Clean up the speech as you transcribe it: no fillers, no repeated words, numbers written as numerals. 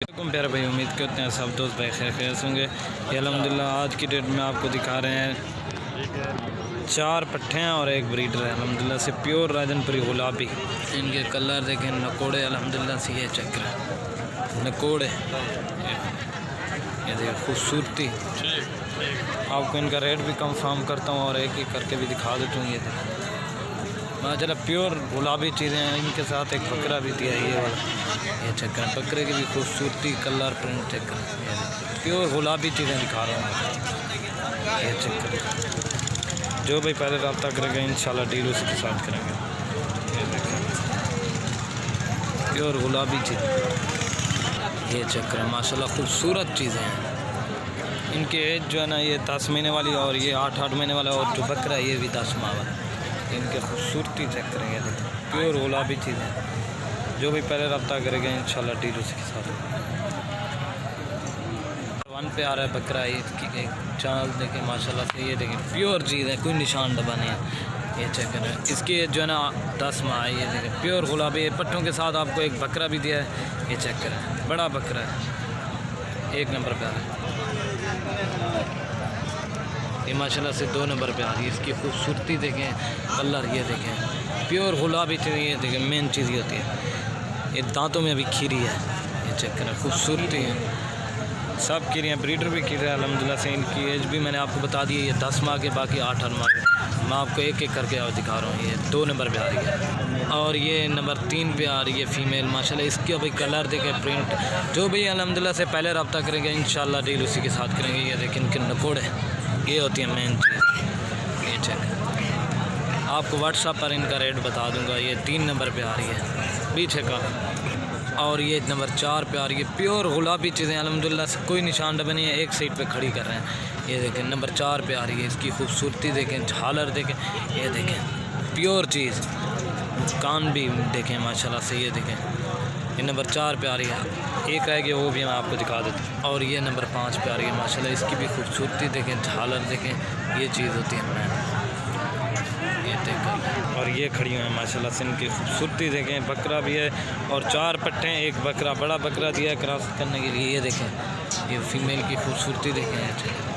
प्यारे भाई, उम्मीद करते हैं सब दोस्त भाई खैर खैर होंगे। ये अल्हम्दुलिल्लाह आज की डेट में आपको दिखा रहे हैं 4 पट्ठे हैं और एक ब्रीडर है अल्हम्दुलिल्लाह से प्योर राजनपुरी गुलाबी। इनके कलर देखें, नकोड़े अल्हम्दुलिल्लाह से, ये चक्र नकोड़े, ये देखिए खूबसूरती। आपको इनका रेट भी कंफर्म करता हूँ और एक एक करके भी दिखा देता हूँ। ये देखिए माशाल्लाह प्योर गुलाबी चीज़ें हैं। इनके साथ एक बकरा भी दिया है, ये वाला, ये चक्कर बकरे की भी खूबसूरती, कलर प्रिंट चक्कर, प्योर गुलाबी चीज़ें दिखा रहा हूँ। ये चक्कर जो भाई पहले रब्ता करेंगे इंशाल्लाह डील उसी के साथ करेंगे। ये देखें प्योर गुलाबी चीज़, ये चक्कर माशाल्लाह खूबसूरत चीज़ें हैं। इनके एज जो है ना, ये 10 महीने वाली और ये 8 महीने वाला, और जो बकरा है ये भी 10 माह वाला। इनके खूबसूरती चेक करेंगे, देखो प्योर गुलाबी चीज़ें। जो भी पहले रब्ता करेगा इंशाल्लाह डील उसके साथ। 1 पे आ रहा है बकरा, इसकी एक चाल देखें माशाल्लाह से, ये देखें प्योर चीज़ है, कोई निशान दबा नहीं है। ये चेक करें, इसकी जो है ना 10 माह है। ये देखें प्योर गुलाबी पट्टों के साथ आपको एक बकरा भी दिया है। ये चेक करें, बड़ा बकरा है, 1 नंबर पे आ रहा है। ये माशाल्लाह से 2 नंबर पे आ रही है। इसकी खूबसूरती देखें, कलर ये देखें, प्योर गुलाबी चीज़, ये देखें मेन चीज़ ये होती है। ये दांतों में अभी खीरी है, ये चेक करें, खूबसूरती है, सब खीरी हैं। ब्रीडर भी खीर है अल्हम्दुलिल्लाह से। इनकी एज भी मैंने आपको बता दी है, ये 10 माह के, बाकी 8 माह के। मैं आपको एक एक करके दिखा रहा हूँ। ये 2 नंबर पे आ रही है और ये नंबर 3 पे आ रही है फीमेल माशाल्लाह। इसके अभी कलर देखें, प्रिंट, जो भी अल्हम्दुलिल्लाह से पहले रब्ता करेंगे इंशाल्लाह डील उसी के साथ करेंगे। ये देखें इनके नकोड़े, ये होती है मेन चीज़। ये चेक, आपको व्हाट्सएप पर इनका रेट बता दूंगा। ये 3 नंबर पे आ रही है पीछे का, और ये नंबर 4 पे आ रही है। प्योर गुलाबी चीज़ें अल्हम्दुलिल्लाह से, कोई निशान डबे नहीं है, एक साइड पे खड़ी कर रहे हैं। ये देखें नंबर 4 पे आ रही है। इसकी खूबसूरती देखें, झालर देखें, ये देखें प्योर चीज़, कान भी देखें माशाल्लाह से। ये देखें, ये नंबर 4 पे आ रही है। एक रहेगी वो भी मैं आपको दिखा देता हूँ। और ये नंबर 5 पे आ रही है माशाल्लाह। इसकी भी खूबसूरती देखें, झालर देखें, ये चीज़ होती है मैन, ये देखें। और ये खड़ी हुई है माशाल्लाह से, इनकी खूबसूरती देखें। बकरा भी है और 4 पट्टे हैं, एक बकरा, बड़ा बकरा दिया है क्रॉस करने के लिए। ये देखें, ये फीमेल की खूबसूरती देखें।